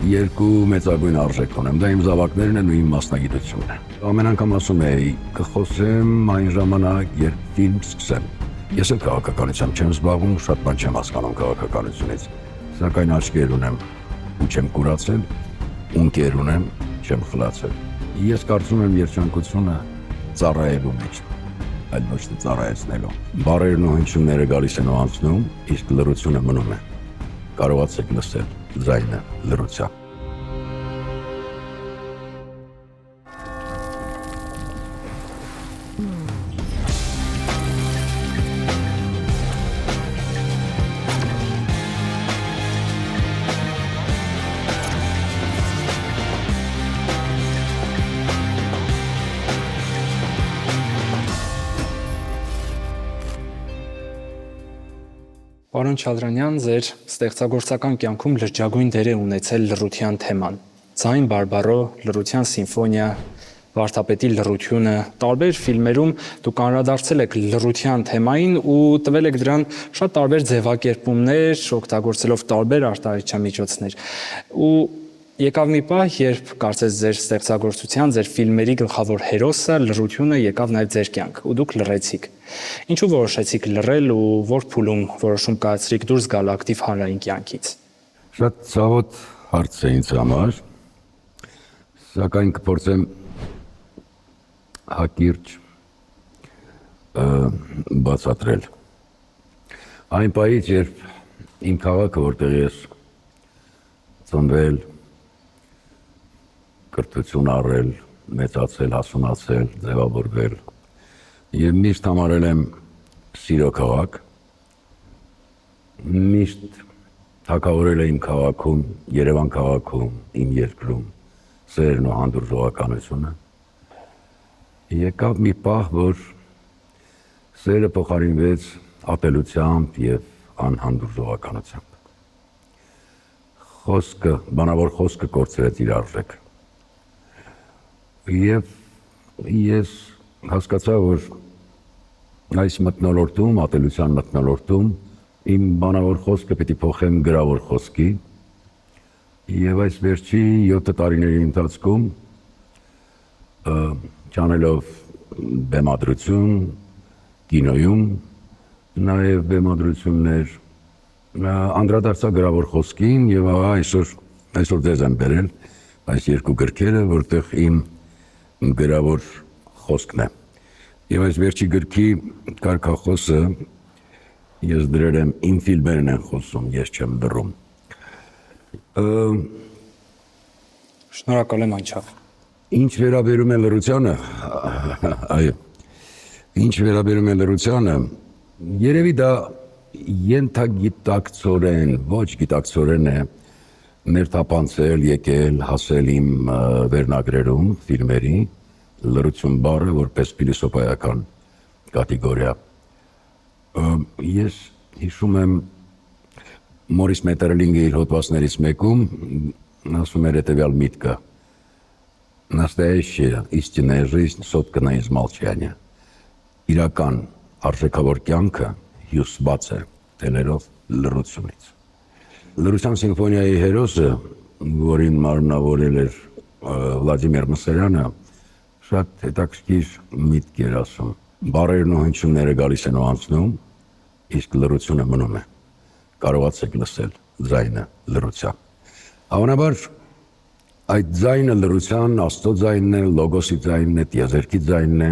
երկու մեծագույն արժեք ունեմ, դա իմ զավակներն են ու իմ մասնագիտությունն է։ Ամեն անգամ ասում էի, կխոսեմ այն ժամանակ, երբ ֆիլմ սկսեմ։ Ես էլ քաղաքականությամբ չեմ զբաղվում, շատ բան չեմ հասկանում քաղաքականությունից, սակայն աչքեր ունեմ ու չեմ կուրացել, ունկեր ունեմ, չեմ խլացել։ Ես կարծում եմ երջանկությունը ծառայելու մեջ, այլ ոչ թե ծառայեցնելու։ Բառերն ու հնչյունները գալիս են ու անցնում, իսկ լռությունը մնում է։ Կարողացեք լսել ձայնը լռության։ Պարոն Չադրանյան, ձեր ստեղծագործական կյանքում լրջագույն դեր է ունեցել լռության թեման։ Ձայն բարբառո, լռության սիմֆոնիա, Վարդապետի լռությունը, տարբեր ֆիլմերում դուք անդրադարձել եք լռության թեմային ու տվել եք դրան շատ տարբեր ձևակերպումներ, օգտագործելով տարբեր արտահայտչամիջոցներ։ Ու եկավ մի պահ, երբ կարծես ձեր ստեղծագործության, ձեր ֆիլմերի գլխավոր հերոսը լռությունը եկավ նաև ձեր կյանք, ու դուք լռեցիք։ Ինչու որոշեցիք լռել ու որ փուլում որոշում կայացրիք դուրս գալ ակտիվ հանրային կյանքից։ Շատ ցավոտ հարց է ինձ համար, սակայն կփորձեմ հակիրճ բացատրել։ Այն պահից, երբ իմ քաղաքը, որտեղ ես ծնվել, կրթություն առել, մեծացել, հասունացել, ձևավորվել եւ միշտ համարել եմ սիրո քաղաք, միշտ թագավորել է իմ քաղաքում, Երևան քաղաքում, իմ երկրում սերն ու հանդուրժողականությունը։ Եկավ մի պահ, որ սերը փոխարինվեց ատելությամբ եւ անհանդուրժողականությամբ։ Խոսքը, բանավոր խոսքը կորցրեց իր արժեքը։ Եվ ես հասկացա, որ այս մթնոլորտում, ատելության մթնոլորտում իմ բանավոր խոսքը պիտի փոխեմ գրավոր խոսքի եւ այս վերջի 7 տարիների ընթացքում չանելով բեմադրություն, կինոյում նաեւ բեմադրություններ անդրադարձա գրավոր խոսքին եւ այսօր ձեզ եմ բերել այս երկու գրքերը, որտեղ իմ գրավոր խոսքն է։ Եվ այս վերջի գրքի կարգախոսը ես դրել եմ իմ ֆիլմերն են խոսում, ես չեմ լռում։ Շնորհակալ եմ անչափ։ Ինչ վերաբերում է լռությանը, այո, ինչ վերաբերում է լռությանը, երևի դա ենթագիտակցորեն, ոչ գիտակցորեն է ներթափանցել, եկել, հասել իմ վերնագրերում, ֆիլմերի, լռություն բառը որպես փիլիսոփայական կատեգորիա։ Ես հիշում եմ Մորիս Մետրելինգի իր հոդվածներից մեկում ասում էր հետևյալ միտքը. Настоящая истинная жизнь соткана из молчания. Իրական արժեքավոր կյանքը հյուսված է տեներով լռությունից։ Լռության սիմֆոնիայի հերոսը, որին մարմնավորել էր Վլադիմիր Մսերյանը, շատ հետաքրքիր միտք էր ասում։ Բառերն ու հնչյունները գալիս են ու անցնում, իսկ լռությունը մնում է։ Կարողացեք լսել ձայնը լռության։ Հավանաբար այդ ձայնը լռության, Աստծո ձայնն է, Լոգոսի ձայնն է, տիեզերքի ձայնն է,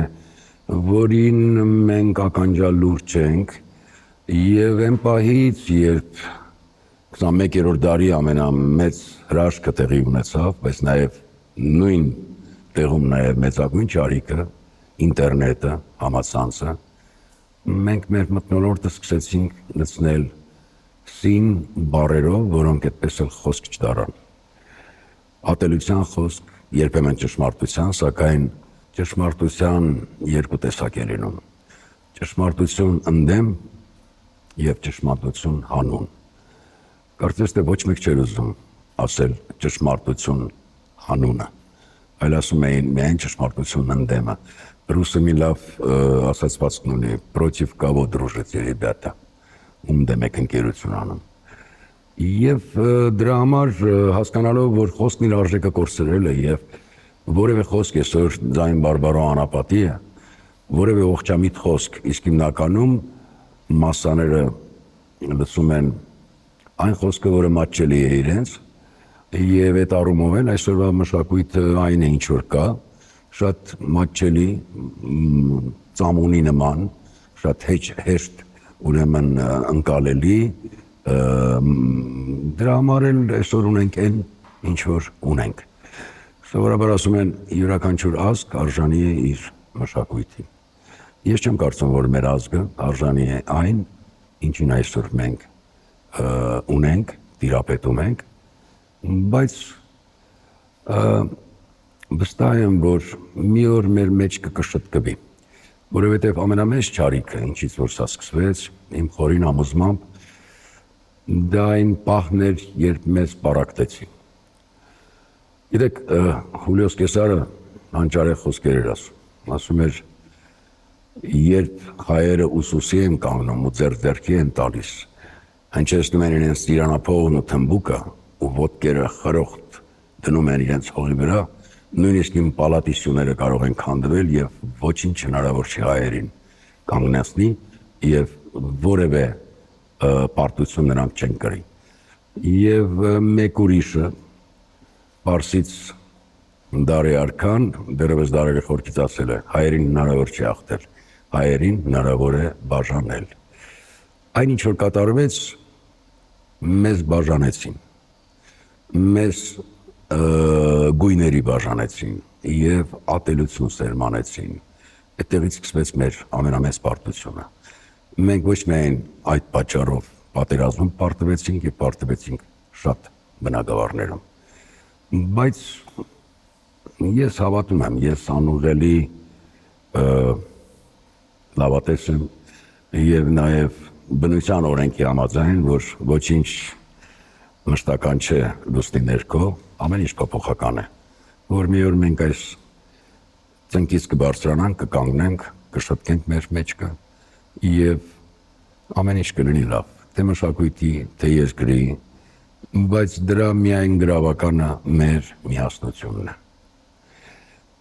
որին մենք ականջալուր չենք, եւ այն պահից, երբ 21-րդ դարի ամենամեծ հրաշքը տեղի ունեցավ, բայց նաեւ նույն տեղում նաեւ մեծագույն ճարիքը, ինտերնետը, համացանցը, մենք մեր մթնոլորտը սկսեցինք լցնել սին բառերով, որոնք այդպես էլ խոսք չդառան։ Ատելության խոսք, երբեմն ճշմարտության, սակայն ճշմարտության երկու տեսակ է լինում։ Ճշմարտություն ընդդեմ եւ ճշմարտություն հանուն։ Կարծես թե ոչ մեկ չէր ուզում ասել ճշմարտություն հանունը, այլ ասում էին միայն ճշմարտություն ընդդեմը։ Ռուսը մի լավ ասացվածք ունի, против кого дружите, ребята, ում դեմ եք ընկերություն անում։ Եվ դրա համար հասկանալով, որ խոսքն իր արժեքը կորցրել է եւ որևէ խոսք այսօր ձայն բարբարո անապատի է, որևէ ողջամիտ խոսք, իսկ հիմնականում մասաները լսում են այն խոսքը, որը մատչելի է իրենց, եւ այդ առումով էլ այսօրվա մշակույթը այն է ինչ որ կա, շատ մատչելի, ծամոնի նման, շատ հեշտ, ուրեմն ընկալելի, դրա համար էլ այսօր ունենք այն, ինչ որ ունենք։ Սովորաբար ասում են, յուրաքանչյուր ազգ արժանի է իր մշակույթին։ Ես չեմ կարծում, որ մեր ազգը արժանի է այն, ինչին այսօր մենք ունենք, տիրապետում ենք, բայց վստահ եմ, որ մի օր մեր մեջ կշտկվի, որովհետև ամենամեծ չարիքը, ինչից որ սա սկսվեց, իմ խորին համոզմամբ, դա այն պահն էր, երբ մեզ պարակտեցին։ Գիտեք, Խուլիոս Կեսարը հանճարեղ խոսքեր էր ասում էր, երբ հայերը ուսուսի են կանգնում ու ձեռքի են տալիս, հնչեցնում են իրենց տիրանափողն ու թմբուկը ու ոտքերը խրոխտ դնում են իրենց հողի վրա, նույնիսկ իմ պալատի սյուները կարող են քանդվել եւ ոչինչ հնարավոր չի հայերին կանգնեցնի եւ որևէ պարտություն նրանք չեն կրի։ Եվ մեկ ուրիշը Պարսից Դարի արքան դեռևս դարերի խորքից ասել է, հայերին հնարավոր չի ախտել, հայերին հնարավոր է բաժանել։ Այն ինչ որ կատարվեց, մեզ բաժանեցին, մեզ գույների բաժանեցին եւ ատելություն սերմանեցին։ Այդտեղից սկսվեց մեր ամենամեծ պարտությունը։ Մենք ոչ միայն այդ պատճառով պատերազմում պարտվեցինք եւ պարտվեցինք շատ բնակավարներում, բայց ես հավատում եմ, ես անուղելի լավատես եմ եւ նաեւ բնության օրենքի համաձայն, որ ոչինչ մշտական չէ լուսնի ներքո, ամեն ինչ փոփոխական է, որ մի օր մենք այս ծնկից կբարձրանանք, կկանգնենք, կշտկենք մեր մեջքը եւ ամեն ինչ կլինի լավ, թե մշակույթի, թե երկրի, բայց դրա միայն գրավականը մեր միասնությունն է։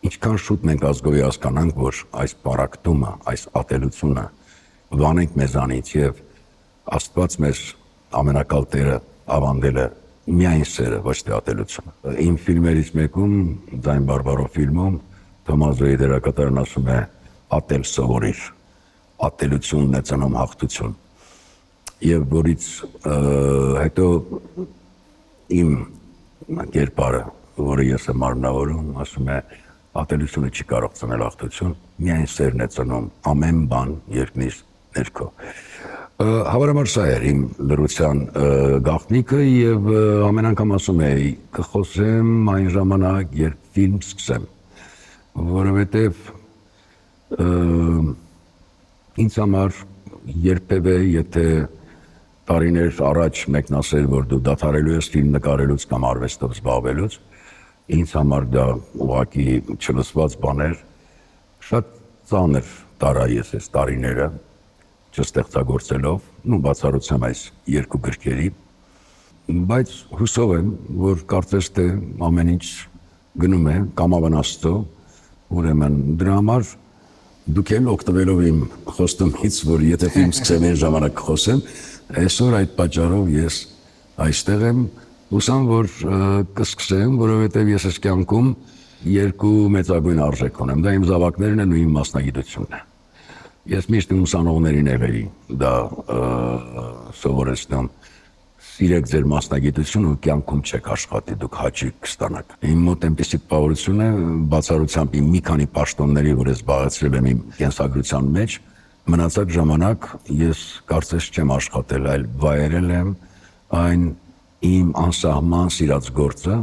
Ինչքան շուտ մենք ազգովի հասկանանք, որ այս պարակտումը, այս ատելությունը վանենք մեզանից եւ Աստված մեր ամենակալ Տերը ավանդել է միայն սերը, ոչ թե ատելությունը։ Իմ ֆիլմերից մեկում, Ձայն բարբարո ֆիլմում, Թոմազոյի դերակատարն ասում է ատել սովորիր, ատելությունն է ծնում հաղթություն։ Եվ որից հետո իմ կերպարը, որը ես եմ մարմնավորում, ասում է ատելությունը չի կարող ծնել հաղթություն, միայն սերն է ծնում ամեն բան երկնից ներքո։ Հավանաբար սա էր իմ լրության գաղտնիքը եւ ամեն անգամ ասում էի կխոսեմ այն ժամանակ, երբ ֆիլմ սկսեմ, որովհետեւ ինձ համար երբևէ եթե տարիներ առաջ մեկն ասել, որ դու դադարելու ես ֆիլմ նկարելուց կամ արվեստով զբաղվելուց, ինձ համար դա ուղղակի չլսված բան էր, շատ ծանր տարա ես այս տարիները չստեղծագործելով, բացառությամբ այս երկու գրքերի, բայց հուսով եմ, որ կարծես թե ամեն ինչ գնում է կամավան Աստծո, ուրեմն դրա համար դուք էլ օգտվելով իմ խոստումից, որ եթե ֆիլմ սկսեմ այն ժամանակ խոսեմ, այսօր այդ պատճառով ես այստեղ եմ, հուսամ, որ կսկսեմ, որովհետև ես այս կյանքում երկու մեծագույն արժեք ունեմ, դա իմ զավակներն են ու իմ մասնագիտությունն է։ Ես միշտ ուսանողներին էի դա սովորեցնում, սիրեք ձեր մասնագիտությունը ու կյանքում չեք աշխատի, դուք հաճույք կստանաք։ Իմ մոտ այնպիսի տպավորություն է, բացառությամբ իմ մի քանի պաշտոնների, որ ես զբաղեցրել եմ իմ կենսագրության մեջ, մնացած ժամանակ ես կարծես չեմ աշխատել, այլ վայելել եմ այն իմ անսահման սիրած գործը,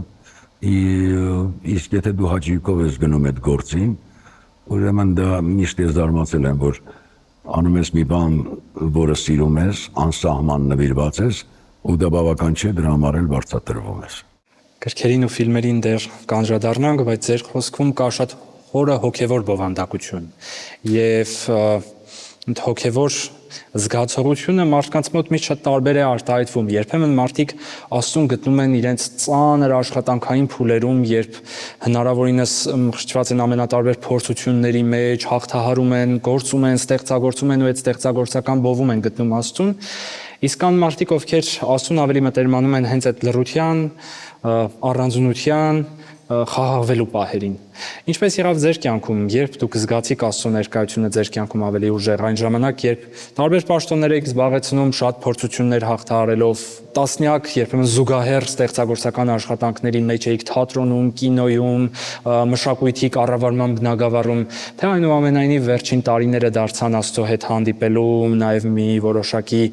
իսկ եթե դու հաճույքով ես գնում այդ գործին, ուրեմն դա միշտ ես զարմացել եմ, որ անում ես մի բան, որը սիրում ես, անսահման նվիրված ես, ու դա բավական չէ, դրա համար էլ վարձատրվում ես։ Գրքերին ու ֆիլմերին դեռ կանդրադառնանք, բայց ձեր խոսքում կա շատ խորը հոգևոր բովանդակություն։ Եվ հոգևոր զգացողությունը մարդկանց մոտ միշտ շատ տարբեր է արտահայտվում։ Երբեմն մարդիկ Աստծուն գտնում են իրենց ծանր աշխատանքային փուլերում, երբ հնարավորինս խղճված են ամենատարբեր փորձությունների մեջ, հաղթահարում են, գործում են, ստեղծագործում են ու այդ ստեղծագործական բովում են գտնում Աստծուն։ Իսկ կան մարդիկ, ովքեր Աստծուն ավելի մտերմանում են հենց այդ լռության, առանձնության, խաղաղվելու պահերին։ Ինչպես եղավ ձեր կյանքում, երբ դուք զգացիք Աստծո ներկայությունը ձեր կյանքում ավելի ուժեղ, այն ժամանակ, երբ տարբեր պաշտոններ եք զբաղեցնում, շատ փորձություններ հաղթահարելով, տասնյակ, երբեմն զուգահեռ ստեղծագործական աշխատանքների մեջ էիք թատրոնում, կինոյում, մշակույթի կառավարման բնագավառում, թե այնուամենայնիվ վերջին տարիները դարձան Աստծո հետ հանդիպելու, նաև մի որոշակի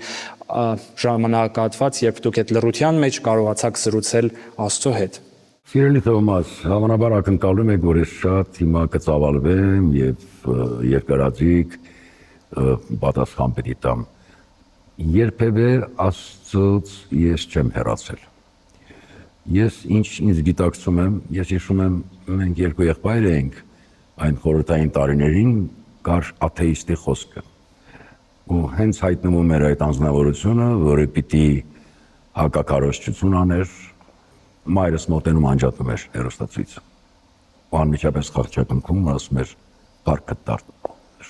ժամանակահատված, երբ դուք այդ լռության մեջ կարողացաք զրուցել Աստծո հետ։ Սիրելի Թովմաս, հավանաբար ակնկալում եք, որ ես շատ հիմա կծավալվեմ եւ երկարաձիգ պատասխան պետք է տամ։ Երբևէ Աստծոց ես չեմ հեռացել։ Ես ինձ գիտակցում եմ, ես հիշում եմ, մենք երկու եղբայր էինք այն խորհրդային տարիներին, կար աթեիստի խոսքը։ Ու հենց հայտնվում էր այդ անձնավորությունը, որը պիտի հակակարողություն աներ, մայրս մոտենում անջատում էր հերոստացույցը։ Ու անմիջապես խղճակնքում ասում էր «Փառք տար,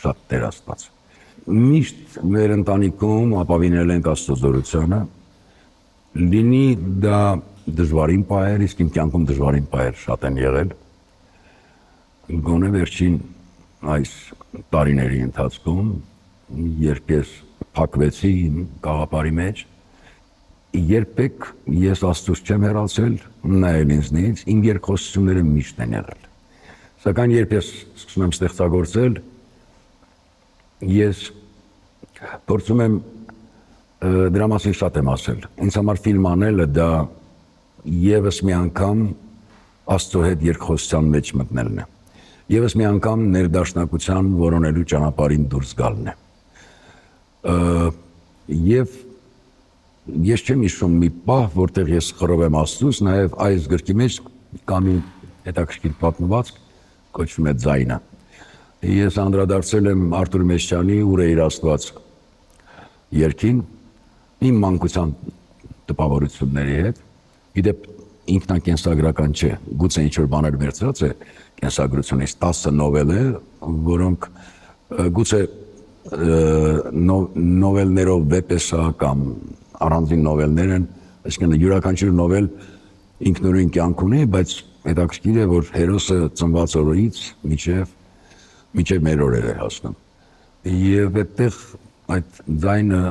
շատ Տեր Աստված»։ Միշտ մեր ընտանիքում ապավինել ենք Աստծո զորությանը, լինի դա դժվարին պահեր, իսկ իմ կյանքում դժվարին պահեր շատ են եղել։ Գոնե վերջին այս տարիների ընթացքում, երբ ես փակվեցի իմ գաղափարի մեջ, երբեք ես Աստծուց չեմ հեռացել, նա էլ ինձնից, իմ երկխոսությունները միշտ են եղել։ Սակայն երբ ես սկսում եմ ստեղծագործել, ես փորձում եմ դրա մասին շատ եմ ասել։ Ինձ համար ֆիլմ անելը դա եւս մի անգամ Աստծո հետ երկխոսության մեջ մտնելն է։ Եվս մի անգամ ներդաշնակության որոնելու ճանապարհին դուրս գալն է։ Եվ ես չեմ հիշում մի պահ, որտեղ ես խռով եմ Աստծուց, նաև այս գրքի մեջ կա մի հետաքրքիր պատմվածք, կոչվում է «Ձայնը»։ Ես անդրադարձել եմ Արթուր Մեսչյանի «Ուր է իր Աստված» երգին, իմ մանկության տպավորությունների հետ։ Իդեպ ինքնակենսագրական չէ, գուցե ինչ-որ բաներ վերցրած է կենսագրությունից, 10 նովել է, որոնք գուցե նովելներով վեպեսա կամ առանձին նովելներ են, այսինքն յուրաքանչյուր նովել ինքնուրույն կյանք ունի, բայց հետաքրքիր է, որ հերոսը ծնված օրից մինչև մեր օրեր է հասնում։ Եվ այդտեղ այդ ձայնը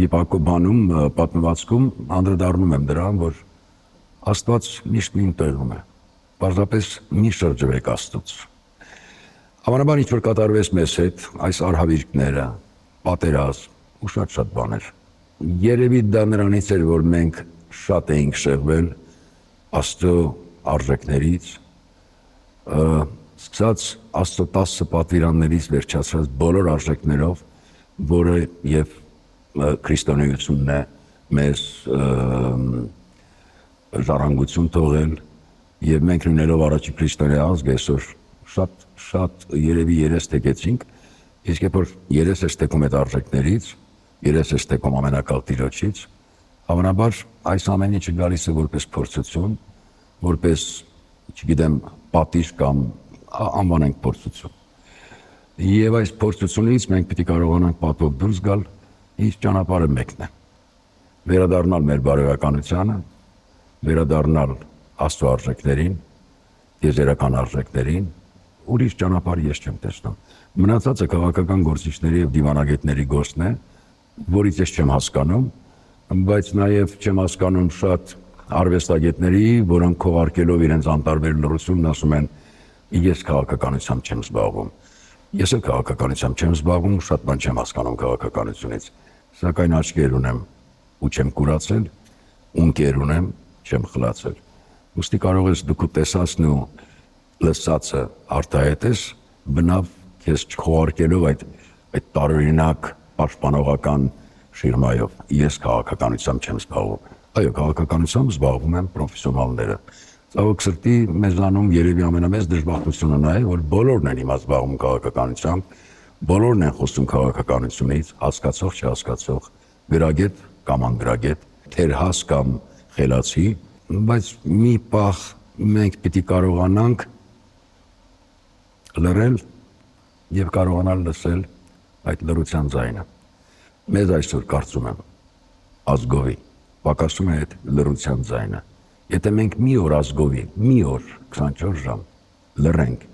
դիպակոբանում պատմվածքում անդրադառնում եմ դրան, որ Աստված միշտ նույն տեղում է, պարզապես մի շրջվեք Աստծուց։ Հավանաբար ինչ որ կատարվեց մեզ հետ, այս արհավիրքները, պատերազմ ու շատ բաներ։ Երևի դա նրանից էր, որ մենք շատ էինք շեղվել Աստծո արժեքներից, սկսած Աստծո 10 պատվիրաններից վերջացած բոլոր արժեքներով, որը եւ քրիստոնեությունն է մեզ ժառանգություն թողել, եւ մենք լինելով առաջի քրիստոնյա ազգ այսօր շատ երևի երես թեքեցինք, իսկ երբ որ երես ես թեքում այդ արժեքներից, երես ես թեքում ամենակալ Տիրոջից, հավանաբար այս ամեն ինչը գալիս է որպես փորձություն, որպես, չգիտեմ, պատիժ կամ անվանենք փորձություն։ Եվ այս փորձությունից մենք պիտի կարողանանք պատվով դուրս գալ, իսկ ճանապարհը մեկն է։ Վերադառնալ մեր բարոյականությանը, վերադառնալ Աստծո արժեքներին, եզերական արժեքներին, ուրիշ ճանապարհ ես չեմ տեսնում։ Մնացածը քաղաքական գործիչների եւ դիվանագետների գործն է, որից ես չեմ հասկանում, բայց նաեւ չեմ հասկանում շատ արվեստագետների, որոնք քողարկելով իրենց անտարբեր լռությունն ասում են ես քաղաքականությամբ չեմ զբաղվում։ Ես էլ քաղաքականությամբ չեմ զբաղվում, շատ բան չեմ հասկանում քաղաքականությունից, սակայն աչքեր ունեմ ու չեմ կուրացել, ունկեր ունեմ, չեմ խլացել։ Ուստի կարող ես դու տեսածն ու լսածը արտահայտես, բնավ քեզ չխոհարկելով այդ տարօրինակ պաշտպանողական շիրմայով։ Ես քաղաքականությամբ չեմ զբաղվում։ Այո, քաղաքականությամբ զբաղվում են պրոֆեսիոնալները։ Ցավոք սրտի մեզանում երևի ամենամեծ դժբախտությունը նա է, որ բոլորն են հիմա զբաղվում քաղաքականությամբ, Բոլորն են խոսում քաղաքականությունից, հասկացող, չհասկացող, գրագետ կամ անգրագետ, թերհաս կամ խելացի, բայց մի պահ մենք պիտի կարողանանք լռել եւ կարողանալ լսել այդ լռության ձայնը։ Մեզ այսօր կարծում եմ ազգովի պակասում է այդ լռության ձայնը։ Եթե մենք մի օր ազգովի, մի օր 24 ժամ լռենք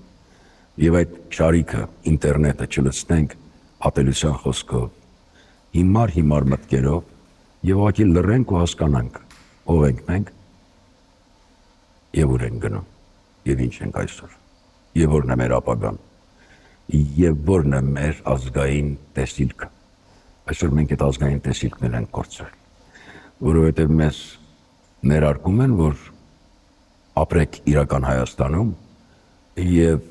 եւ այդ շարիքը ինտերնետը չլցնենք ատելության խոսքով, հիմար մտքերով եւ ուղղակի լռենք ու հասկանանք ով ենք մենք եւ ուր ենք գնում եւ ինչ ենք այսօր եւ որն է մեր ապագան եւ որն է մեր ազգային տեսիլքը։ Այսօր մենք այդ ազգային տեսիլքն ենք կորցրել, որովհետեւ մեզ ներարկում են, որ ապրեք իրական Հայաստանում եւ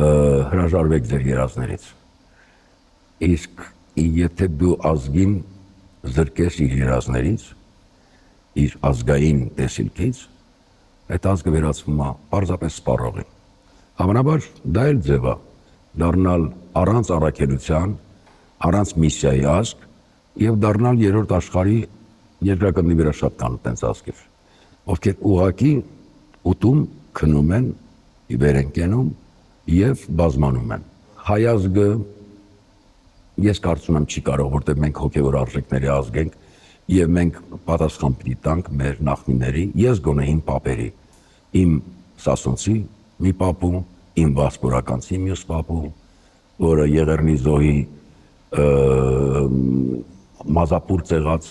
հրաժարվեք ձեր երազներից։ Իսկ եթե դու ազգին զրկես իր երազներից, իր ազգային տեսիլքից, այդ ազգը վերածվում է պարզապես սպառողի։ Հավանաբար դա էլ ձև է դառնալ առանց առաքելության, առանց միսիայի ազգ եւ դառնալ երրորդ աշխարհի երկրագնդի վրա շատ կան այդպես ազգեր, ովքեր ուղղակի ուտում, քնում են, վեր են կենում եւ բազմանում են։ Հայ ազգը ես կարծում եմ չի կարող, որտեղ մենք հոգեվոր արժեքների ազգ ենք եւ մենք պատասխան պիտի տանք մեր նախնիների, ես գոնե իմ պապերի, իմ սասունցի մի պապու, իմ վասպուրականցի մյուս պապու, որը Եղեռնի զոհի մազապուր ծեղած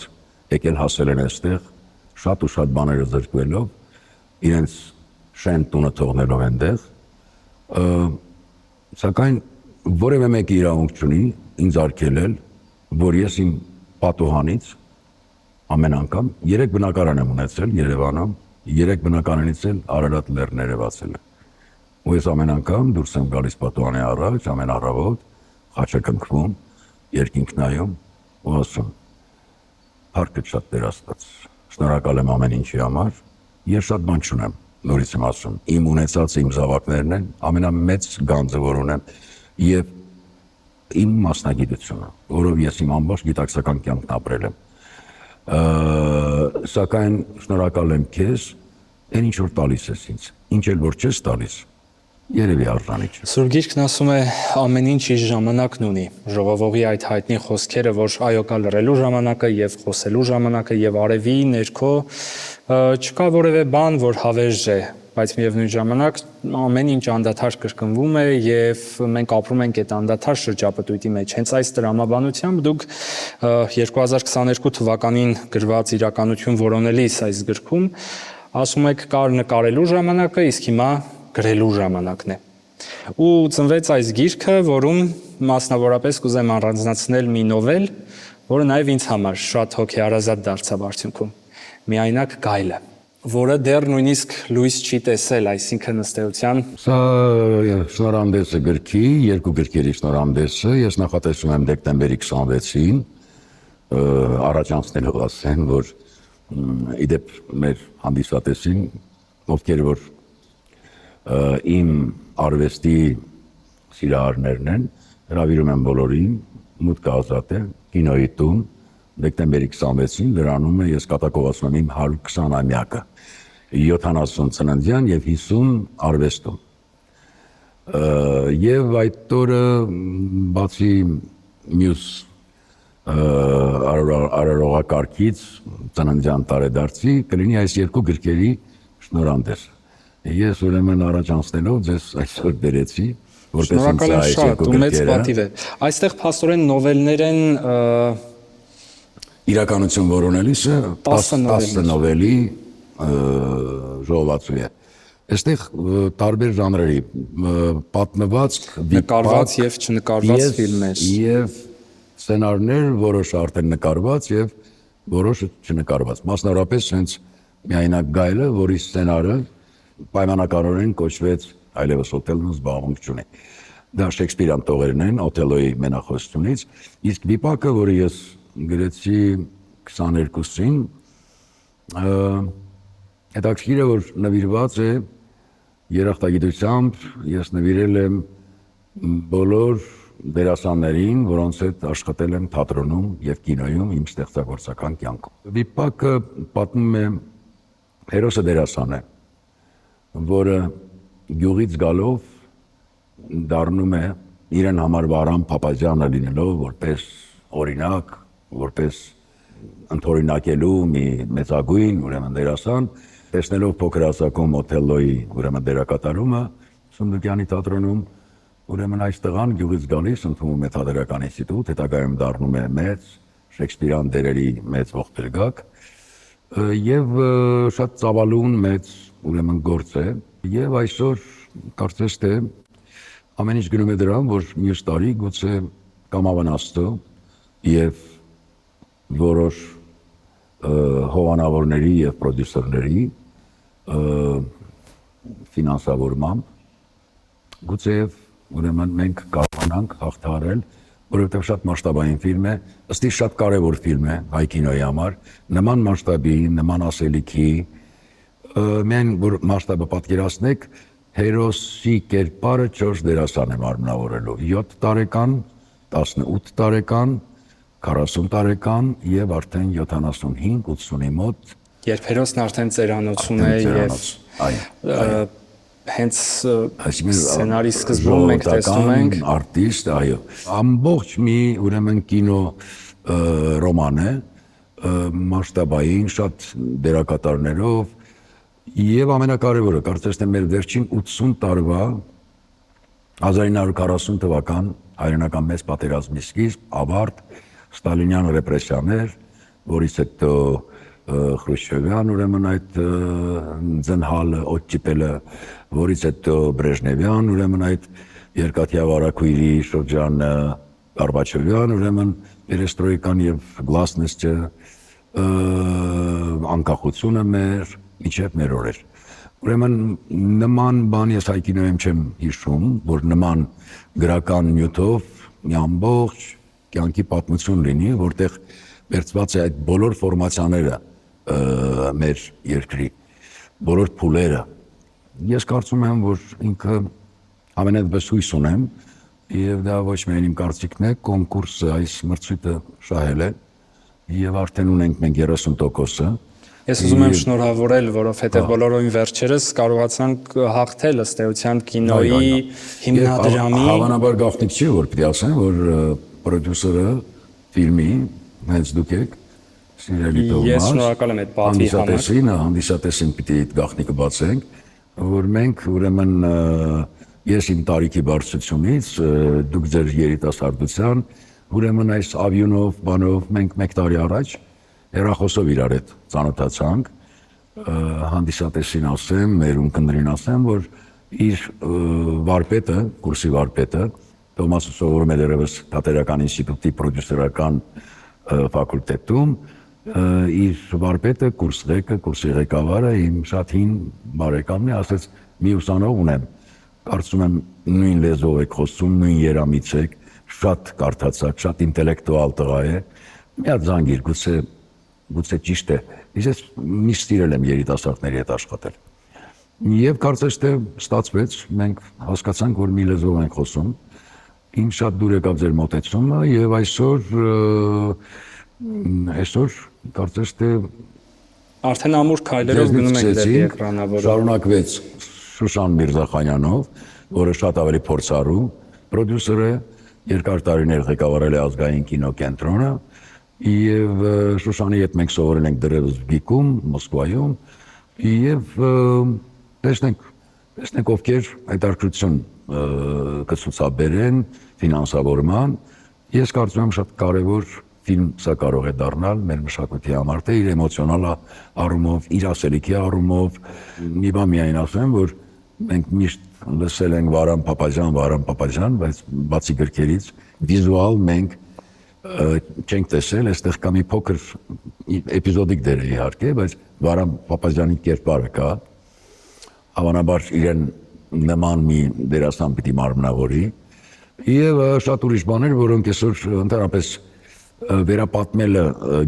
եկել հասել են այստեղ, շատ ու շատ բաները զրկվելով, իրենց շեն տունը թողնելով այնտեղ, սակայն որևէ մեկը իրավունք չունի ինձ արգելել, որ ես իմ պատուհանից ամեն անգամ 3 բնակարան եմ ունեցել Երևանում, 3 բնակարանից էլ Արարատ լեռն երևացել է։ Ու ես ամեն անգամ դուրս եմ գալիս պատուհանի առաջ, ամեն առավոտ, խաչը կնքվում, երկինք նայում ու ասում Փառքը շատ Տեր Աստված, շնորհակալ եմ ամեն ինչի համար, ես շատ բան չունեմ, նորից եմ ասում, իմ ունեցած իմ զավակներն են, ամենամեծ գանձը որ ունեմ եւ իմ մասնագիտությունը, որով ես իմ ամբողջ գիտակցական կյանքն ապրել եմ։ Սակայն շնորհակալ եմ քեզ, այն ինչ որ տալիս ես ինձ, ինչ էլ որ չես տալիս, երևի արժանի չէ։ Սուրբ Գիրքն ասում է ամեն ինչ իր ժամանակն ունի։ Ժողովողի այդ հայտնի խոսքերը, որ այո կա լռելու ժամանակը եւ խոսելու ժամանակը եւ արևի ներքո չկա որևէ բան, որ հավերժ է, բայց միևնույն ժամանակ ամեն ինչ անդադար կրկնվում է եւ մենք ապրում ենք այդ անդադար շրջապտույտի մեջ։ Հենց այս տրամաբանությամբ դուք 2022 թվականին գրված իրականություն որոնելիս այս գրքում ասում եք կար նկարելու ժամանակը, իսկ հիմա գրելու ժամանակն է։ Ու ծնվեց այս գիրքը, որում մասնավորապես կուզեմ առանձնացնել մի նովել, որը նաև ինձ համար շատ հոգեարազատ դարձավ արդյունքում։ Միայնակ գայլը, որը դեռ նույնիսկ լույս չի տեսել, այսինքն ըստ էության։ Սա շնորհանդեսը գրքի, երկու գրքերի շնորհանդեսը, ես նախատեսում եմ դեկտեմբերի 26-ին առաջանցնելով ասեն, որ իդեպ մեր հանդիսատեսին, ովքեր որ իմ արվեստի սիրահարներն են, հրավիրում եմ բոլորին, մուտքը ազատ է, կինոյի տուն, դեկտեմբերի 26-ին լրանում է, ես կատակով ասում եմ իմ 120-ամյակը, 70 ծննդյան եւ 50 արվեստում։ Եվ այդ օրը բացի մյուս արարողակարգից ծննդյան տարեդարձի կլինի այս երկու գրքերի շնորհանդես։ Ես ուրեմն առաջանցնելով ձեզ այսօր բերեցի, որպես ինձ այս երկու գրքերը։ Այստեղ փաստորեն նովելներ են իրականություն որոնելիսը 10 նովելի ժողովածու է։ Այստեղ տարբեր ժանրերի պատմվածք, նկարված եւ չնկարված ֆիլմեր եւ սցենարներ, որոշը արդեն նկարված եւ որոշը չնկարված։ Մասնավորապես հենց միայնակ գայլը, որի սցենարը պայմանականորեն կոչվեց այլևս Օթելոն զբաղմունք չունի։ Դա Շեքսպիրյան տողերն են Օթելոյի մենախոսությունից, իսկ վիպակը, որը ես գրեցի 22-ին, հետաքրքիր է, որ նվիրված է երախտագիտությամբ, ես նվիրել եմ բոլոր դերասաններին, որոնց հետ աշխատել եմ թատրոնում եւ կինոյում իմ ստեղծագործական կյանքում։ Վիպակը պատմում է հերոսը դերասան է, որը գյուղից գալով դառնում է իրեն համար Վարան Փափազյանը լինելով որպես օրինակ, որպես ընդօրինակելու մի մեծագույն ուրեմն դերասան, տեսնելով փոքր հասակում Օթելլոյի ուրեմն դերակատարումը Սունդուկյանի թատրոնում, ուրեմն այս տղան գյուղից գալիս ընդունում է թատերական ինստիտուտ, հետագայում դառնում է մեծ Շեքսպիրյան դերերի մեծ ողբերգակ եւ շատ ծավալուն մեծ ուրեմն գործ է եւ այսօր կարծես թե ամեն ինչ գնում է դրան, որ մյուս տարի գուցե կամավանաստո եւ որոշ հովանավորների եւ պրոդյուսերների ֆինանսավորմամբ գուցեև ուրեմն մենք կարողանանք հաղթահարել, որովհետև շատ մասշտաբային ֆիլմ է, ըստի շատ կարևոր ֆիլմ է հայ կինոյի համար, նման մասշտաբի, նման ասելիքի, միայն որ մասշտաբը պատկերացնեք, հերոսի կերպարը 4 դերասան է մարմնավորելու, 7 տարեկան, 18 տարեկան, 40 տարեկան եւ արդեն 75-80-ի մոտ, երբ հերոսն արդեն ծերանոցում է եւ հենց սցենարի սկզբում մենք տեսնում ենք արտիստ, այո, ամբողջ մի ուրեմն կինո ռոման է, մասշտաբային, շատ դերակատարներով եւ ամենակարևորը, կարծես թե մեր վերջին 80 տարվա 1940 թվական հայրենական մեծ պատերազմի սկիզբ, ավարտ, ստալինյան ռեպրեսիաներ, որից հետո Խրուշչովյան ուրեմն այդ ձնհալը, օտճիպելը, որից հետո Բրեժնևյան ուրեմն այդ երկաթյա վարակույրի շրջանը, Գորբաչովյան ուրեմն պերեստրոյկան եւ գլասնեսը, անկախությունը մեր միջև մեր օրեր։ Ուրեմն նման բան ես հայ կինոյում չեմ հիշում, որ նման գրական նյութով մի ամբողջ կյանքի պատմություն լինի, որտեղ վերծված է այդ բոլոր ֆորմացիաները մեր երկրի, բոլոր փուլերը։ Ես կարծում եմ, որ ինքը ամենևս հույս ունեմ, եւ դա ոչ միայն իմ կարծիքն է, կոնկուրսը այս մրցույթը շահել է, եւ արդեն ունենք մենք 30%-ը։ Ես ուզում եմ շնորհավորել, որովհետև բոլորովին վերջերս կարողացանք հաղթել ըստ էության կինոյի հիմնադրամի։ Հավանաբար գաղտնիք չի, որ պիտի ասեմ, որ պրոդյուսերը ֆիլմի հենց դուք եք, Սիրելի Թովմաս։ Ես շնորհակալ եմ այդ պատվի համար։ Հանդիսատեսին պիտի այդ գաղտնիքը բացենք, որ մենք ուրեմն ես իմ տարիքի բարձրությունից, դուք ձեր երիտասարդության, ուրեմն այս ավյունով, բանով մենք 1 տարի առաջ հեռախոսով իրար հետ ծանոթացանք, հանդիսատեսին ասեմ, մեր ունկնդրին ասեմ, որ իր վարպետը, կուրսի վարպետը, Թովմասը սովորում է դեռևս թատերական ինստիտուտի պրոդյուսերական ֆակուլտետում, իր վարպետը, կուրսի ղեկավարը, իմ շատ հին բարեկամն է, ասեց մի ուսանող ունեմ, կարծում եմ նույն լեզվով եք խոսում, նույն երամից եք, շատ կարդացած, շատ ինտելեկտուալ տղա է, մի հատ զանգիր, գուցե ճիշտ է, ես միշտ սիրել եմ երիտասարդների հետ աշխատել։ Եվ կարծես թե ստացվեց, մենք հասկացանք, որ մի լեզվով ենք խոսում, ինձ շատ դուր եկավ ձեր մոտեցումը եւ այսօր կարծես թե արդեն ամուր քայլերով գնում ենք դեպի էկրանավորը։ Շարունակվեց Շուշան Միրզախանյանով, որը շատ ավելի փորձառու պրոդյուսեր է, երկար տարիներ ղեկավարել է ազգային կինոկենտրոնը եւ Շուշանի հետ մենք սովորել ենք դեռևս Բիկում, Մոսկվայում եւ տեսնենք ովքեր հետաքրքրություն կցուցաբերեն ֆինանսավորման։ Ես կարծում եմ շատ կարևոր ֆիլմ սա կարող է դառնալ մեր մշակույթի համար, թե իր էմոցիոնալ առումով, իր ասելիքի առումով։ Մի բան միայն ասեմ, որ մենք միշտ լսել ենք Վարան Փափազյան, բայց բացի գրքերից վիզուալ մենք չենք տեսել, այստեղ կա մի փոքր էպիզոդիկ դեր է իհարկե, բայց Վարան Փափազյանի կերպարը կա, հավանաբար իրեն նման մի դերասան պիտի մարմնավորի եւ շատ ուրիշ բաներ, որոնք այսօր ընդհանրապես վերապատմելը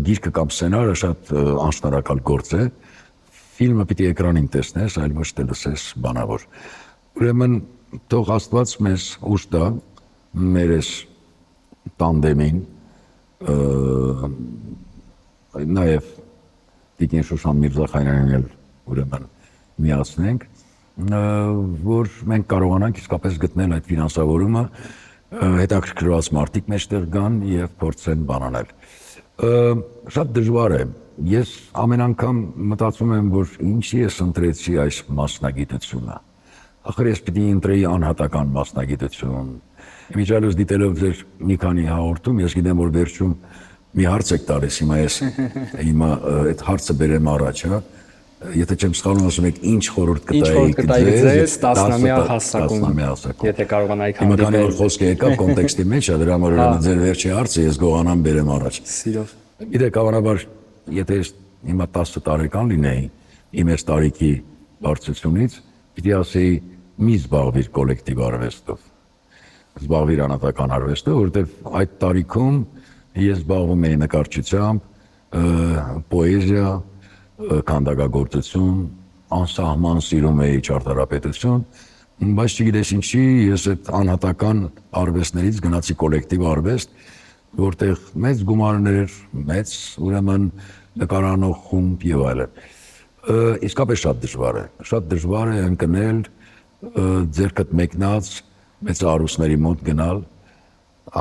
գիրքը կամ սցենարը շատ անշնորհակալ գործ է, ֆիլմը պիտի էկրանին տեսնես, այլ ոչ թե լսես բանավոր։ Ուրեմն թող Աստված մեզ ուժ տա մեր այս տանդեմին, նաև Տիկին Շուշան Միրզախանյանին էլ ուրեմն միացնենք, որ մենք կարողանանք իսկապես գտնել այդ ֆինանսավորումը, հետաքրքրված մարդիկ մեջտեղ գան եւ փորձեն բանանել։ Շատ դժվար է։ Ես ամեն անգամ մտածում եմ, որ ինչի ես ընտրեցի այս մասնագիտությունը։ Ախր ես պիտի ընտրեի անհատական մասնագիտություն։ Իմիջիալոց դիտելով ձեր մի քանի հաղորդում, ես գիտեմ, որ վերջում մի հարց եք տալիս, հիմա այդ հարցը բերեմ առաջ, հա։ Եթե չեմ սխալվում, ասում եք ինչ խորհուրդ կտայի ձեզ 10-ամյա հասակում, եթե կարողանայիք հանդիպել։ Հիմա քանի որ խոսքը եկավ կոնտեքստի մեջ, դրա համար ձեր վերջի հարցը ես գողանամ բերեմ առաջ։ Սիրով։ Գիտեք, հավանաբար, եթե ես հիմա 10 տարեկան լինեի, իմ այս տարիքի բարձրությունից, պիտի ասեի մի զբաղվիր կոլեկտիվ արվեստով, զբաղվիր անհատական արվեստով, որովհետև այդ տարիքում ես զբաղվում էի նկարչությամբ, պոեզիա, քանդակագործություն, անսահման սիրում էի ճարտարապետություն, բայց չգիտես ինչի, ես այդ անհատական արվեստներից գնացի կոլեկտիվ արվեստ, որտեղ մեծ գումարներ, մեծ ուրեմն նկարանող խումբ եւ այլն։ Իսկապես շատ դժվար է ընկնել ձերքդ մեկնած մեծահարուստների մոտ գնալ։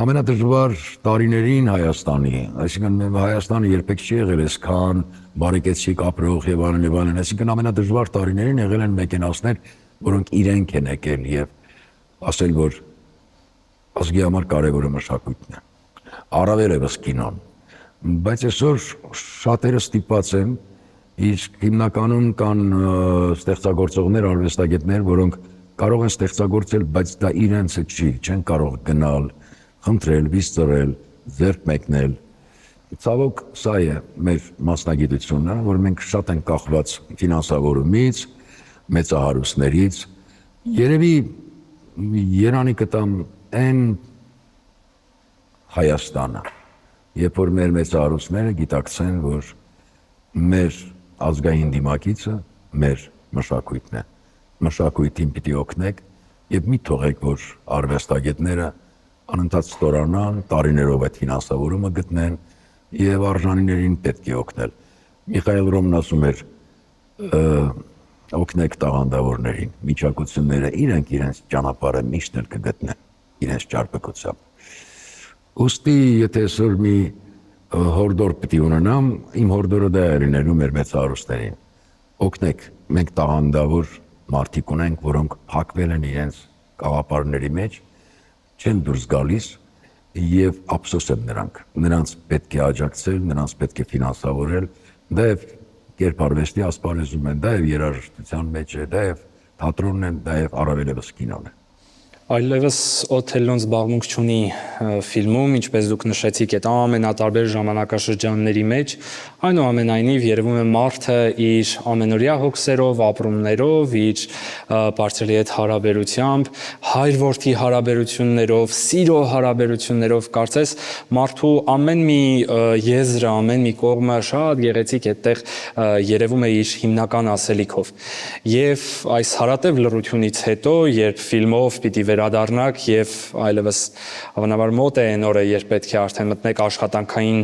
Ամենադժվար տարիներին Հայաստանի, այսինքն Հայաստանը երբեք չի եղել այսքան բարեկեցիկ ապրող եւ այլն, այսինքն ամենադժվար տարիներին եղել են մեկենասներ, որոնք իրենք են եկել եւ ասել, որ ազգի համար կարևորը մշակույթն է, առավել եւս կինոն։ Բայց այսօր շատերը ստիպված են, իսկ հիմնականում կան ստեղծագործողներ, արվեստագետներ, որոնք կարող են ստեղծագործել, բայց դա իրենցը չի, չեն կարող գնալ, խնդրել, վիզծրել, ձեռք մեկնել։ Ցավոք, սա է մեր մասնագիտությունը, որ մենք շատ ենք կախված ֆինանսավորումից, մեծահարուստներից։ Երևի երանի կտամ այն Հայաստանը, երբ որ մեր մեծահարուստները գիտակցեն, որ մեր ազգային դիմակիցը մեր մշակույթն է։ Մշակույթին պիտի օգնեք եւ մի թողեք, որ արվեստագետները անընդհատ ստորանան, տարիներով այդ ֆինանսավորումը գտնեն եւ արժանիներին պետք է օգնել։ Միխայել Ռոմն ասում էր, օգնեք տաղանդավորներին, միջակությունները իրենց ճանապարհը միշտ էլ կգտնեն, իրենց ճարպկությամբ։ Ոստի, եթե այսօր մի հորդոր պիտի ունենամ, իմ հորդորը դա է լինելու մեր մեծահարուստներին։ Օգնեք, մենք տաղանդավոր մարդիկ ունենք, որոնք փակվել են իրենց կաղապարների մեջ, չեն դուրս գալիս եւ ափսոս են նրանց պետք է աջակցել, նրանց պետք է ֆինանսավորել, դա եւ կերպարվեստի ասպարեզում են, դա եւ երաժշտության մեջ է, դա եւ թատրոնն է, դա եւ առավել եւս կինոն է։ Այլևս Օթելլոն զբաղմունք չունի ֆիլմում, ինչպես դուք նշեցիք, այդ ամենատարբեր ժամանակաշրջանների մեջ, այնուամենայնիվ երևում է մարդը իր ամենօրյա հոգսերով, ապրումներով, իր բարձրի հետ հարաբերությամբ, հայր-որդի հարաբերություններով, սիրո հարաբերություններով, կարծես մարդու ամեն մի եզրը, ամեն մի կողմը շատ գեղեցիկ այդտեղ երևում է իր հիմնական ասելիքով։ Եվ այս հարատև լռությունից հետո, երբ ֆիլմով պիտի վերադառնաք եւ այլևս հավանաբար մոտ է այն օրը, երբ պետք է արդեն մտնեք աշխատանքային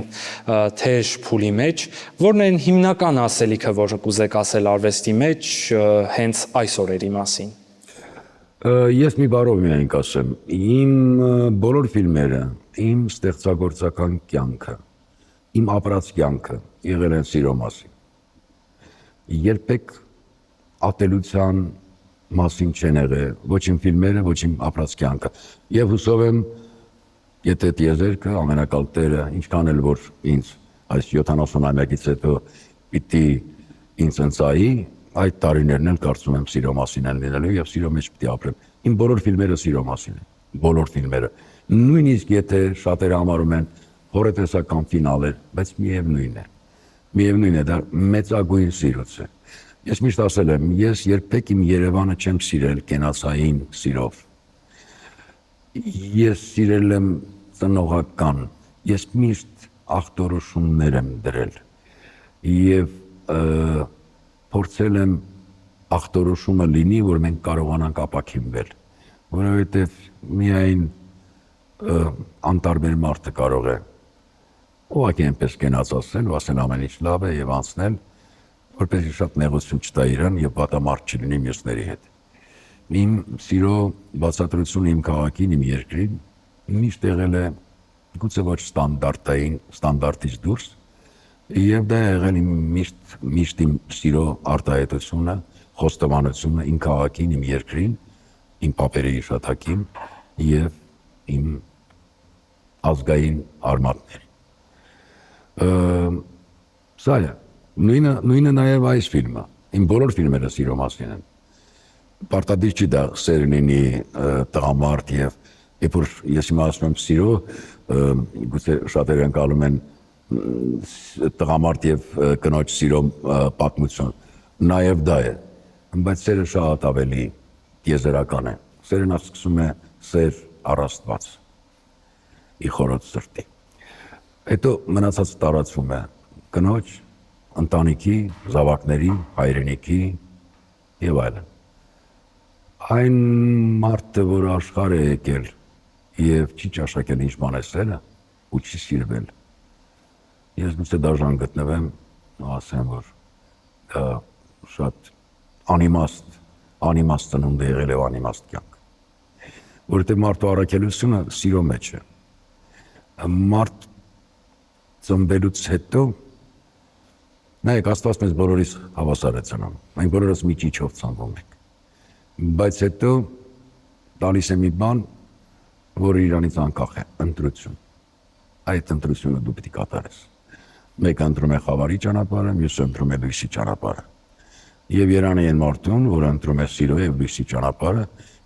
թեժ փուլի մեջ, որն է հիմնական ասելիքը, որը կուզեք ասել արվեստի մեջ հենց այս օրերի մասին։ Ես մի բառով միայն կասեմ, իմ բոլոր ֆիլմերը, իմ ստեղծագործական կյանքը, իմ ապրած կյանքը եղել են սիրո մասին։ Երբեք ատելության մասին չեն եղել, ոչ իմ ֆիլմերը, ոչ իմ ապրած կյանքը։ Եվ հուսով եմ, եթե տիեզերքը ամենակալ Տերը, ինչքան էլ որ ինձ այս 70-ամյակից հետո պիտի ինձ ընծայի, այդ տարիներն էլ կարծում եմ սիրո մասին են լինելու եւ սիրո մեջ պիտի ապրեմ։ Իմ բոլոր ֆիլմերը սիրո մասին են, բոլոր ֆիլմերը։ Նույնիսկ եթե շատերը համարում են հորետեսական ֆինալեր, բայց միևնույն է, դա մեծագույն սիրոց է։ Ես միշտ ասել եմ, ես երբեք իմ Երևանը չեմ սիրել կենացային սիրով։ Ես սիրել եմ ծնողական, ես միշտ ախտորոշումներ եմ դրել եւ փորձել եմ ախտորոշումը լինի, որ մենք կարողանանք ապաքինվել, որովհետև միայն անտարբեր մարդը կարող է ուղղակի այնպես կենաց ասել ու ասել ամեն ինչ լավ է եւ անցնել, որպեսզի շատ նեղություն չտա իրան եւ պատամարդ չլինի մյուսների հետ։ Իմ սիրո բացատրությունը իմ քաղաքին, իմ երկրին միշտ եղել է գուցե ոչ ստանդարտից դուրս, եւ դա եղել իմ միշտ իմ սիրո արտահայտությունը, խոստովանությունը իմ քաղաքին, իմ երկրին, իմ պապերի հիշատակին եւ իմ ազգային արմատներին։ Սա է, նույնը նաեւ այս ֆիլմը, իմ բոլոր ֆիլմերը սիրո մասին են։ Պարտադիր չի դա սեր լինի տղամարդ եւ երբ որ ես հիմա ասում եմ սիրո, գուցե շատերը ընկալում են տղամարդ եւ կնոջ սիրո պատմություն, նաեւ դա է, բայց սերը շատ ավելի եզերական է, սերը նա սկսում է սեր առ Աստված, ի խորոց սրտի, հետո մնացածը տարածվում է կնոջ, ընտանիքի, զավակների, հայրենիքի եւ այլն։ Այն մարդը, որ աշխարհ է եկել եւ չի ճաշակել ինչ բան է սերը ու չի սիրվել, ես գուցե դաժան գտնվեմ ու ասեմ, որ դա շատ անիմաստ ծնունդ է եղել եւ անիմաստ կյանք, որովհետեւ մարդու առաքելությունը սիրո մեջ է։ Մարդ ծնվելուց հետո նայեք, Աստված մեզ բոլորիս հավասար է ծնում, մենք բոլորս մի ճիչով ծնվում ենք, բայց հետո տալիս է մի բան, որը իրանից անկախ է, ընտրություն, այդ ընտրությունը դու պիտի կատարես, մեկը ընտրում է խավարի ճանապարհը, մյուսը ընտրում է լույսի ճանապարհը, եւ Երանի են մարդուն, որը ընտրում է սիրո եւ լույսի ճանապարհը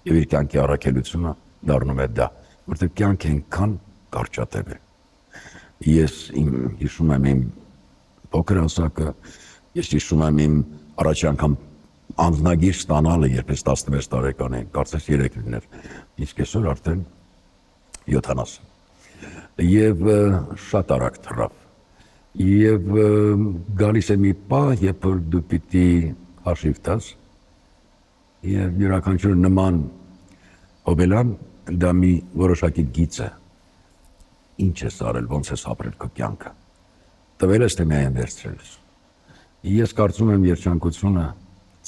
եւ իր կյանքի առաքելությունը դառնում է դա, որտեղ կյանքը այնքան կարճատև է։ Ես հիշում եմ իմ փոքր ասակը, ես հիշում եմ իմ առաջի անգամ անձնագիր ստանալը, երբ ես 16 տարեկան եմ, կարծես 3 լիներ, իսկ այսօր արդեն 70։ Եվ շատ արագ թռավ։ Եվ գալիս է մի պահ, երբ որ դու պիտի հաշիվ տաս, եւ յուրաքանչյուր նման հոբելան դա մի որոշակի գիծ է։ Ինչ ես արել, ոնց ես ապրել քո կյանքը։ Տվել ես թե միայն վերցրել ես։ Ես կարծում եմ երջանկությունը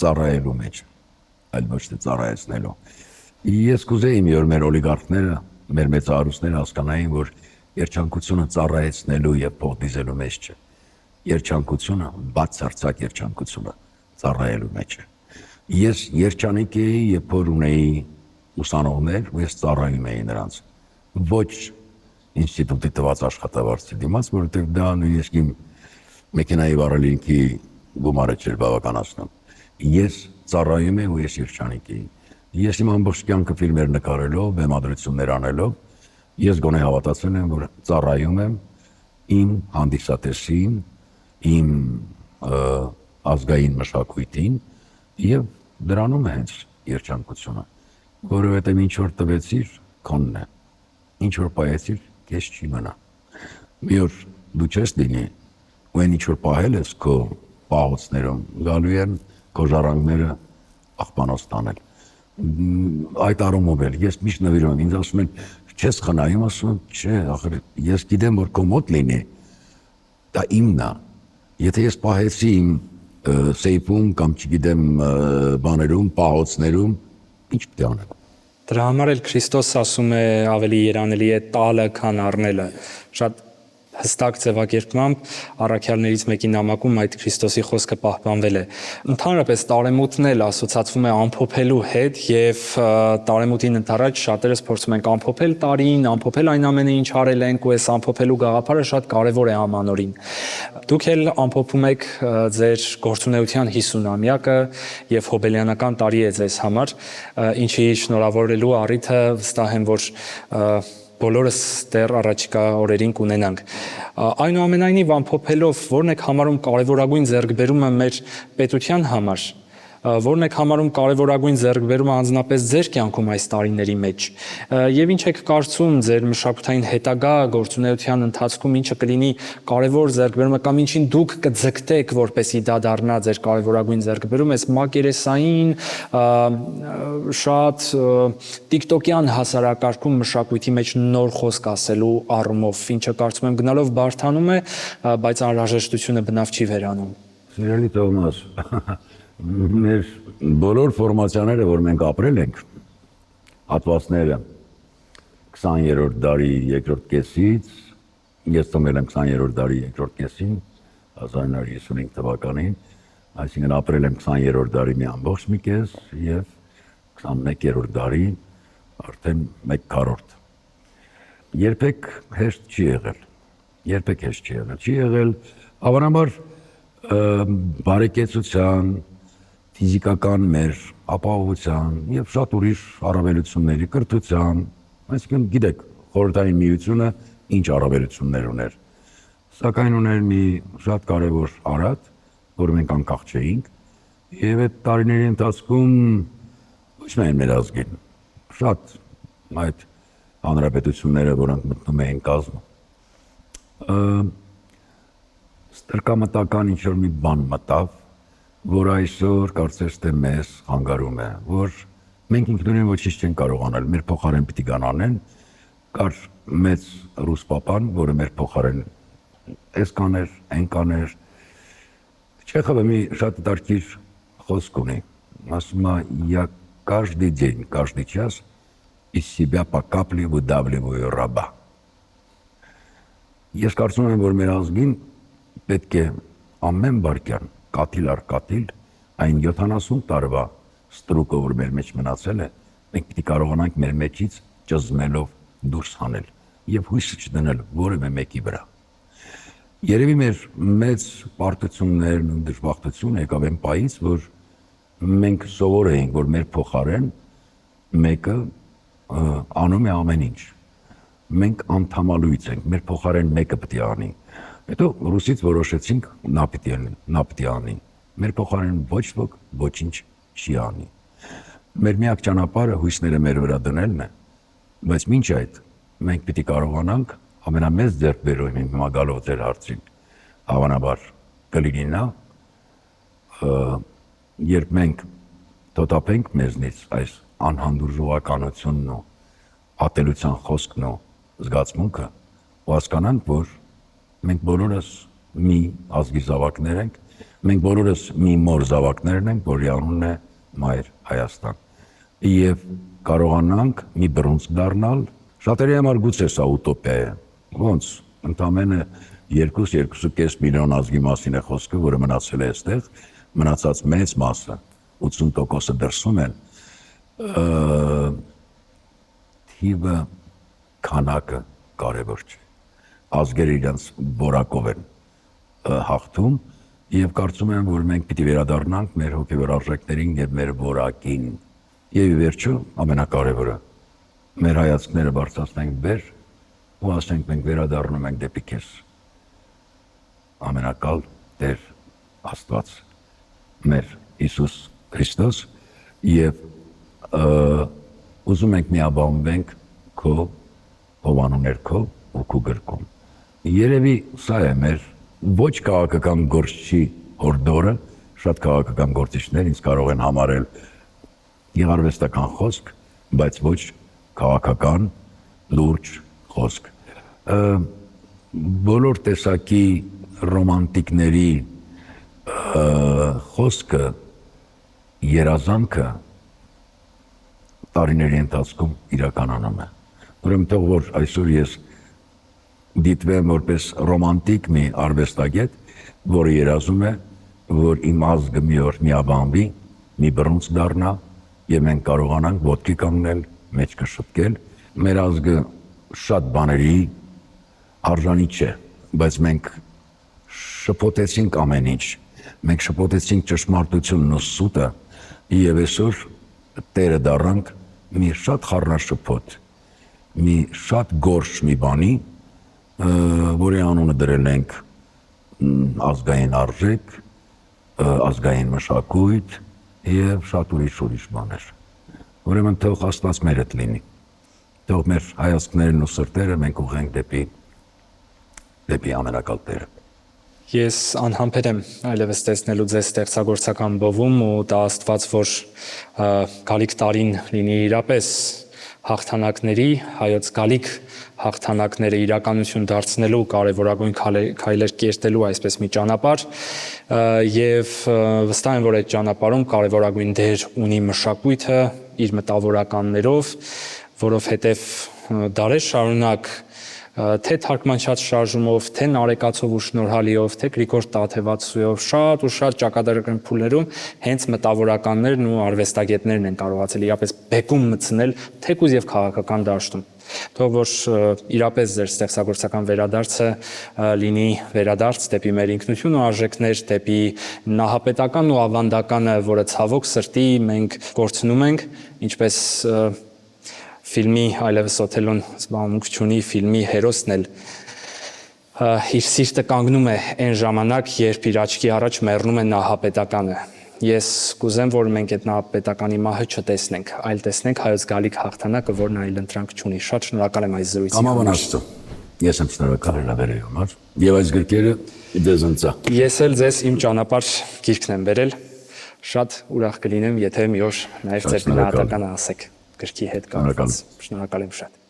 ծառայելու մեջ, այլ ոչ թե ծառայեցնելու։ Ես կուզեի մի օր մեր օլիգարխները, մեր մեծահարուստները հասկանային, որ երջանկությունը ծառայեցնելու եւ փող դիզելու մեջ չէ։ Երջանկությունը, բացարձակ երջանկությունը ծառայելու մեջ է։ Ես երջանիկ էի, երբ որ ունեի ուսանողներ, ու ես ծառայում էի նրանց։ Ոչ ինստիտուտի տված աշխատավարձի դիմաց, որովհետեւ դա նույնիսկ իմ մեքենայի վարելինքի գումարը չէր բավականացնում։ Ես ծառայում եմ ու ես երջանիկ էի։ Ես իմ ամբողջ կյանքը ֆիլմեր նկարելով, բեմադրություններ անելով, ես գոնե հավատացել եմ, որ ծառայում եմ իմ հանդիսատեսին, իմ ազգային մշակույթին եւ դրանում է հենց երջանկությունը, որովհետեւ ինչ որ տվեցիր, քոնն է, ինչ որ պահեցիր, քեզ չի մնա։ Մի օր դու չես լինի, ու այն ինչ որ պահել ես քո պահոցներում, գալու են քո ժառանգները աղբանոց տանել։ Այդ առումով էլ ես միշտ նվիրում եմ, ինձ ասում են, չես խնայում, ասում եմ, չէ, ախր ես գիտեմ, որ քո մոտ լինի, դա իմն է։ Եթե ես պահեցի իմ սեյֆում կամ չգիտեմ բաներում, պահոցներում, ինչ պետք է անեմ։ Դրա համար էլ Քրիստոս ասում է ավելի երանելի է տալը, քան առնելը։ Շատ հստակ ձևակերպմամբ առաքյալներից մեկի նամակում այդ Քրիստոսի խոսքը պահպանվել է։ Ընդհանրապես տարեմուտն էլ ասոցացվում է ամփոփելու հետ եւ տարեմուտին ընդառաջ շատերս փորձում ենք ամփոփել տարին, ամփոփել այն ամենը ինչ արել ենք ու այս ամփոփելու գաղափարը շատ կարեւոր է ամանորին։ Դուք էլ ամփոփում եք ձեր գործունեության 50-ամյակը եւ հոբելյանական տարի է ձեզ համար, ինչի շնորհավորելու առիթը վստահ եմ, որ բոլորս դեռ առաջիկա օրերին կունենանք։ Այնուամենայնիվ ամփոփելով, ո՞րն եք համարում կարևորագույն ձեռքբերումը մեր պետության համար, որն եք համարում կարևորագույն ձեռքբերումը անձնապես ձեր կյանքում այս տարիների մեջ, եւ ինչ եք կարծում ձեր մշակութային հետագա գործունեության ընթացքում ինչը կլինի կարևոր ձեռքբերումը կամ ինչին դուք կձգտեք, որպեսզի դա դառնա ձեր կարևորագույն ձեռքբերումը, այս մակերեսային շատ տիկտոկյան հասարակարգում մշակույթի մեջ նոր խոսք ասելու առումով, ինչը կարծում եմ գնալով բարթանում է, բայց անհրաժեշտությունը բնավ չի վերանում։ Սիրելի Թովմաս, մեր բոլոր ֆորմացիաները, որ մենք ապրել ենք, հատվածները 20-րդ դարի երկրորդ կեսից, ես ծնվել եմ 20-րդ դարի երկրորդ կեսին, 1955 թվականին, այսինքն ապրել եմ 20-րդ դարի մի ամբողջ մի կես և 21-րդ դարի արդեն 1/4։ Երբեք հեշտ չի եղել, չի եղել, հավանաբար բարեկեցության, ֆիզիկական մեր ապահովության և շատ ուրիշ առավելությունների, կրթության, այսինքն գիտեք, խորհրդային միությունը ինչ առավելություններ ուներ, սակայն ուներ մի շատ կարևոր արատ, որ մենք անկախ չէինք, և այդ տարիների ընթացքում ոչ միայն մեր ազգին, շատ այդ հանրապետությունները, որոնք մտնում էին կազմ, ստրկամտական ինչ-որ մի բան մտավ, որ այսօր կարծես թե մեզ խանգարում է, որ մենք ինքնուրույն ոչինչ չենք կարող անել, մեր փոխարեն պիտի գան անեն, կար մեծ ռուս պապան, որը մեր փոխարեն էս կաներ, այն կաներ, Չեխովը մի շատ դարքիր խոսք ունի, ասում է, я каждый день, каждый час из себя по капле выдавливаю раба։ Ես կարծում եմ, որ մեր ազգին պետք է ամեն վարքյան, կաթիլ առ կաթիլ, այն 70 տարվա ստրուկը, որ մեր մեջ մնացել է, մենք պիտի կարողանանք մեր մեջից ճզմելով դուրս հանել և հույսը չդնել որևէ մեկի վրա։ Երևի մեր մեծ պարտություններն ու դժբախտությունը եկավ այն պահից, որ մենք սովոր էինք, որ մեր փոխարեն մեկը անում է ամեն ինչ։ Մենք անդամալույց ենք, մեր փոխարեն մեկը պիտի անի։ Հետո ռուսից որոշեցինք նա պիտի անի։ Մեր փոխարեն ոչ ոք ոչինչ չի անի։ Մեր միակ ճանապարհը հույսները մեր վրա դնելն է, բայց մինչ այդ մենք պիտի կարողանանք ամենամեծ ձեռքբերումը հիմա գալով ձեր հարցին, հավանաբար կլինի նա, երբ մենք թոթափենք մեզնից այս անհանդուրժողականությունն ու ատելության խոսքն ու զգացմունքը ու հասկանանք, որ մենք բոլորս մի ազգի զավակներ ենք, մենք բոլորս մի մոր զավակներն ենք, որի անունն է Մայր Հայաստան, և կարողանանք մի բռունցք դառնալ, շատերի համար գուցե սա ուտոպիա է, ոնց ընդամենը 2-2.5 միլիոն ազգի մասին է խոսքը, որը մնացել է այստեղ, մնացած մեծ մասը 80%-ը դրսում են, թիվը քանակը կարևոր չէ, ազգերը իրենց որակով են հաղթում և կարծում եմ, որ մենք պիտի վերադառնանք մեր հոգևոր արժեքներին և մեր որակին և ի վերջո ամենակարևորը մեր հայացքները բարձրացնենք վեր ու ասենք մենք վերադառնում ենք դեպի քեզ ամենակալ Տեր Աստված մեր Հիսուս Քրիստոս և ուզում ենք միաբանվենք քո հովանու ներքո ու քո գրքում։ Երևի սա է մեր ոչ քաղաքական գործչի հորդորը, շատ քաղաքական գործիչներ ինձ կարող են համարել գեղարվեստական խոսք, բայց ոչ քաղաքական լուրջ խոսք։ Բոլոր տեսակի ռոմանտիկների խոսքը, երազանքը տարիների ընթացքում իրականանում է։ Ուրեմն թող որ այսօր ես դիտվեմ որպես ռոմանտիկ մի արվեստագետ, որը երազում է, որ իմ ազգը մի օր միաբանվի, մի բռունցք դառնա և մենք կարողանանք ոտքի կանգնել, մեջքը շտկել։ Մեր ազգը շատ բաների արժանի չէ, բայց մենք շփոթեցինք ամեն ինչ, մենք շփոթեցինք ճշմարտությունն ու սուտը և այսօր տերը դառանք մի շատ խառնաշփոթ, մի շատ գորշ մի բանի, որի անունը դրել ենք ազգային արժեք, ազգային մշակույթ, եւ շատ ուրիշ բաներ։ Ուրեմն թող Աստված մեր հետ լինի։ Թող մեր հայացքներն ու սրտերը մենք ուղենք դեպի ամենակալ Տերը։ Ես անհամբեր եմ այլևս տեսնելու ձեզ ստեղծագործական բովում ու դա Աստված, որ գալիք տարին լինի իրապես հաղթանակների, հայոց գալիք հաղթանակները իրականություն դարձնելու կարևորագույն քայլեր կերտելու այսպես մի ճանապարհ եւ վստահ եմ, որ այդ ճանապարհում կարևորագույն դեր ունի մշակույթը իր մտավորականներով, որովհետեւ դարեր շարունակ թե թարգմանչած շարժումով, թե նարեկացով ու շնորհալիով, թե Գրիգոր Տաթևացուով շատ ու շատ ճակատագրական փուլերում հենց մտավորականներն ու արվեստագետներն են կարողացել իրապես բեկում մտցնել թեկուզ եւ քաղաքական դաշտում։ Թող որ իրապես ձեր ստեղծագործական վերադարձը լինի վերադարձ դեպի մեր ինքնություն ու արժեքներ, դեպի նահապետական ու ավանդականը, որը ցավոք սրտի մենք կորցնում ենք, ինչպես ֆիլմի այլևս Օթելոն զբաղմունք չունի, ֆիլմի հերոսն էլ իր սիրտը կանգնում է այն ժամանակ, երբ իր աչքի առաջ մեռնում է նահապետականը։ Ես կուզեմ, որ մենք այդ նահապետականի մահը չտեսնենք, այլ տեսնենք հայոց գալիք հաղթանակը, որն այլ ընտրանք չունի։ Շատ շնորհակալ եմ այս զրույցի համար։ Կամավան Աստծո։ Ես եմ շնորհակալ հրավերի համար եւ այս գրքերը դեզ ընծա։ Ես էլ ձեզ իմ ճանապարհ գիրքն եմ բերել։ Շատ ուրախ կլինեմ, եթե մի օր նաև ձեր գնահատականը ասեք գրքի հետ կապված։ Շնորհակալ եմ շատ։